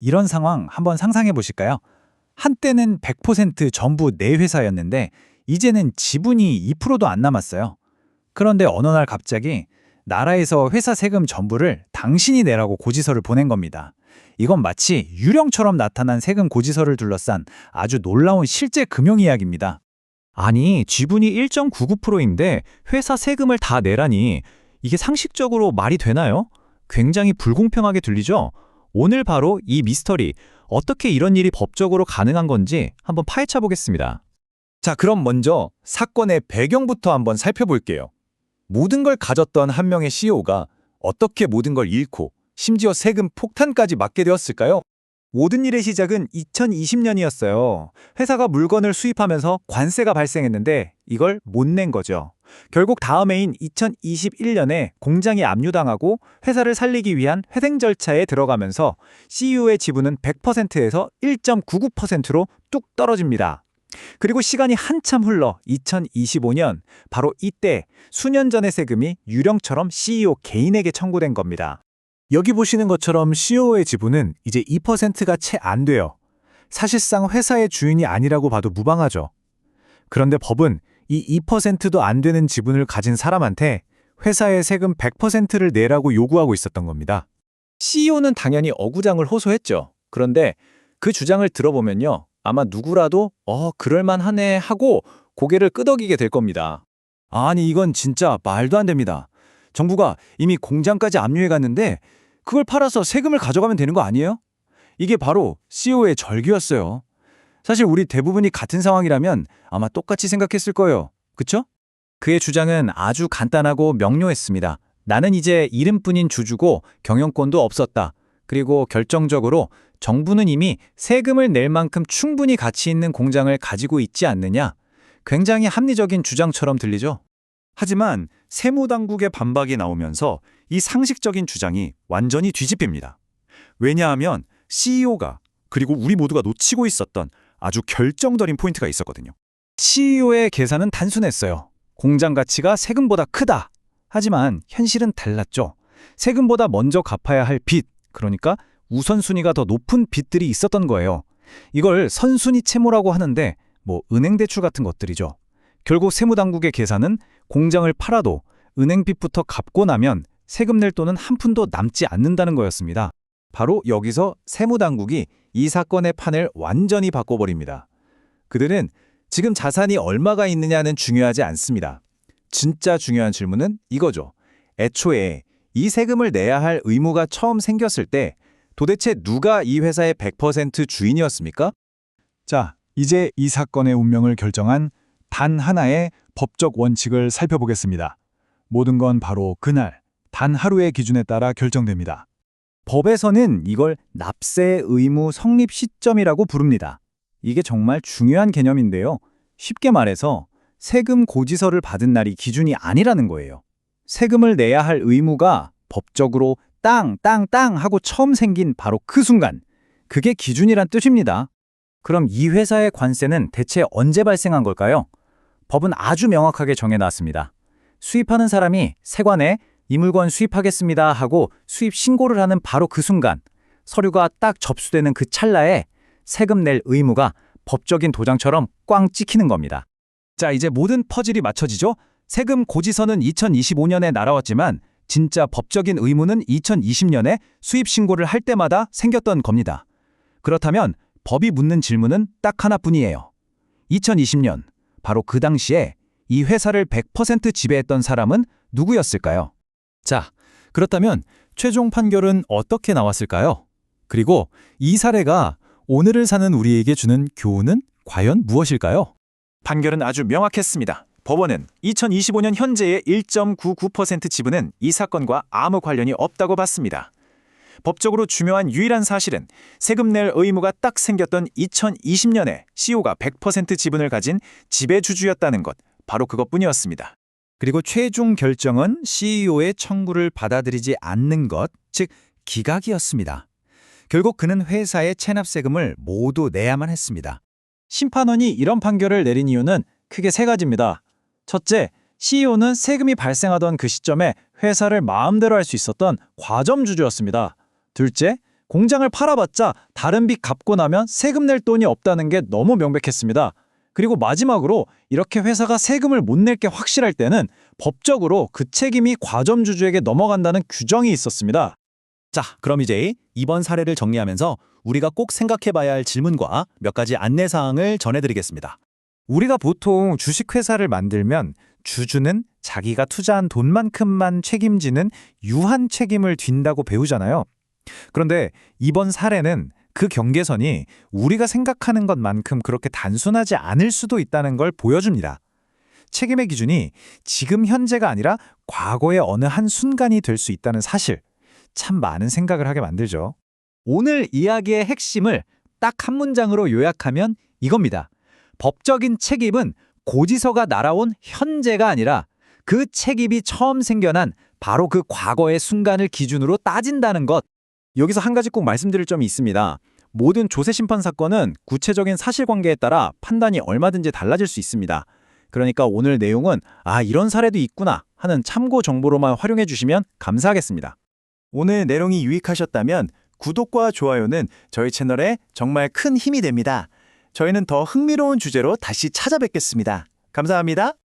이런 상황 한번 상상해 보실까요? 한때는 100% 전부 내 회사였는데 이제는 지분이 2%도 안 남았어요. 그런데 어느 날 갑자기 나라에서 회사 세금 전부를 당신이 내라고 고지서를 보낸 겁니다. 이건 마치 유령처럼 나타난 세금 고지서를 둘러싼 아주 놀라운 실제 금융 이야기입니다. 아니, 지분이 1.99%인데 회사 세금을 다 내라니 이게 상식적으로 말이 되나요? 굉장히 불공평하게 들리죠? 오늘 바로 이 미스터리, 어떻게 이런 일이 법적으로 가능한 건지 한번 파헤쳐 보겠습니다. 자, 그럼 먼저 사건의 배경부터 한번 살펴볼게요. 모든 걸 가졌던 한 명의 CEO가 어떻게 모든 걸 잃고 심지어 세금 폭탄까지 맞게 되었을까요? 모든 일의 시작은 2020년이었어요. 회사가 물건을 수입하면서 관세가 발생했는데 이걸 못 낸 거죠. 결국 다음 해인 2021년에 공장이 압류당하고 회사를 살리기 위한 회생 절차에 들어가면서 CEO의 지분은 100%에서 1.99%로 뚝 떨어집니다. 그리고 시간이 한참 흘러 2025년, 바로 이때 수년 전의 세금이 유령처럼 CEO 개인에게 청구된 겁니다. 여기 보시는 것처럼 CEO의 지분은 이제 2%가 채 안 돼요. 사실상 회사의 주인이 아니라고 봐도 무방하죠. 그런데 법은 이 2%도 안 되는 지분을 가진 사람한테 회사의 세금 100%를 내라고 요구하고 있었던 겁니다. CEO는 당연히 억울장을 호소했죠. 그런데 그 주장을 들어보면요. 아마 누구라도 그럴만하네 하고 고개를 끄덕이게 될 겁니다. 아니, 이건 진짜 말도 안 됩니다. 정부가 이미 공장까지 압류해 갔는데 그걸 팔아서 세금을 가져가면 되는 거 아니에요? 이게 바로 CEO의 절규였어요. 사실 우리 대부분이 같은 상황이라면 아마 똑같이 생각했을 거예요. 그쵸? 그의 주장은 아주 간단하고 명료했습니다. 나는 이제 이름뿐인 주주고 경영권도 없었다. 그리고 결정적으로 정부는 이미 세금을 낼 만큼 충분히 가치 있는 공장을 가지고 있지 않느냐. 굉장히 합리적인 주장처럼 들리죠? 하지만 세무당국의 반박이 나오면서 이 상식적인 주장이 완전히 뒤집힙니다. 왜냐하면 CEO가 그리고 우리 모두가 놓치고 있었던 아주 결정적인 포인트가 있었거든요. CEO의 계산은 단순했어요. 공장 가치가 세금보다 크다. 하지만 현실은 달랐죠. 세금보다 먼저 갚아야 할 빚, 그러니까 우선순위가 더 높은 빚들이 있었던 거예요. 이걸 선순위 채무라고 하는데 은행 대출 같은 것들이죠. 결국 세무당국의 계산은 공장을 팔아도 은행빚부터 갚고 나면 세금 낼 돈은 한 푼도 남지 않는다는 거였습니다. 바로 여기서 세무당국이 이 사건의 판을 완전히 바꿔버립니다. 그들은 지금 자산이 얼마가 있느냐는 중요하지 않습니다. 진짜 중요한 질문은 이거죠. 애초에 이 세금을 내야 할 의무가 처음 생겼을 때 도대체 누가 이 회사의 100% 주인이었습니까? 자, 이제 이 사건의 운명을 결정한 단 하나의 법적 원칙을 살펴보겠습니다. 모든 건 바로 그날, 단 하루의 기준에 따라 결정됩니다. 법에서는 이걸 납세 의무 성립 시점이라고 부릅니다. 이게 정말 중요한 개념인데요. 쉽게 말해서 세금 고지서를 받은 날이 기준이 아니라는 거예요. 세금을 내야 할 의무가 법적으로 땅 하고 처음 생긴 바로 그 순간, 그게 기준이란 뜻입니다. 그럼 이 회사의 관세는 대체 언제 발생한 걸까요? 법은 아주 명확하게 정해놨습니다. 수입하는 사람이 세관에 이 물건 수입하겠습니다 하고 수입 신고를 하는 바로 그 순간, 서류가 딱 접수되는 그 찰나에 세금 낼 의무가 법적인 도장처럼 꽝 찍히는 겁니다. 자, 이제 모든 퍼즐이 맞춰지죠? 세금 고지서는 2025년에 날아왔지만 진짜 법적인 의무는 2020년에 수입 신고를 할 때마다 생겼던 겁니다. 그렇다면 법이 묻는 질문은 딱 하나뿐이에요. 2020년, 바로 그 당시에 이 회사를 100% 지배했던 사람은 누구였을까요? 자, 그렇다면 최종 판결은 어떻게 나왔을까요? 그리고 이 사례가 오늘을 사는 우리에게 주는 교훈은 과연 무엇일까요? 판결은 아주 명확했습니다. 법원은 2025년 현재의 1.99% 지분은 이 사건과 아무 관련이 없다고 봤습니다. 법적으로 중요한 유일한 사실은 세금 낼 의무가 딱 생겼던 2020년에 CEO가 100% 지분을 가진 지배주주였다는 것, 바로 그것뿐이었습니다. 그리고 최종 결정은 CEO의 청구를 받아들이지 않는 것, 즉 기각이었습니다. 결국 그는 회사의 체납세금을 모두 내야만 했습니다. 심판원이 이런 판결을 내린 이유는 크게 세 가지입니다. 첫째, CEO는 세금이 발생하던 그 시점에 회사를 마음대로 할 수 있었던 과점주주였습니다. 둘째, 공장을 팔아봤자 다른 빚 갚고 나면 세금 낼 돈이 없다는 게 너무 명백했습니다. 그리고 마지막으로 이렇게 회사가 세금을 못 낼 게 확실할 때는 법적으로 그 책임이 과점주주에게 넘어간다는 규정이 있었습니다. 자, 그럼 이제 이번 사례를 정리하면서 우리가 꼭 생각해봐야 할 질문과 몇 가지 안내사항을 전해드리겠습니다. 우리가 보통 주식회사를 만들면 주주는 자기가 투자한 돈만큼만 책임지는 유한 책임을 진다고 배우잖아요. 그런데 이번 사례는 그 경계선이 우리가 생각하는 것만큼 그렇게 단순하지 않을 수도 있다는 걸 보여줍니다. 책임의 기준이 지금 현재가 아니라 과거의 어느 한 순간이 될 수 있다는 사실, 참 많은 생각을 하게 만들죠. 오늘 이야기의 핵심을 딱 한 문장으로 요약하면 이겁니다. 법적인 책임은 고지서가 날아온 현재가 아니라 그 책임이 처음 생겨난 바로 그 과거의 순간을 기준으로 따진다는 것. 여기서 한 가지 꼭 말씀드릴 점이 있습니다. 모든 조세심판 사건은 구체적인 사실관계에 따라 판단이 얼마든지 달라질 수 있습니다. 그러니까 오늘 내용은 이런 사례도 있구나 하는 참고 정보로만 활용해 주시면 감사하겠습니다. 오늘 내용이 유익하셨다면 구독과 좋아요는 저희 채널에 정말 큰 힘이 됩니다. 저희는 더 흥미로운 주제로 다시 찾아뵙겠습니다. 감사합니다.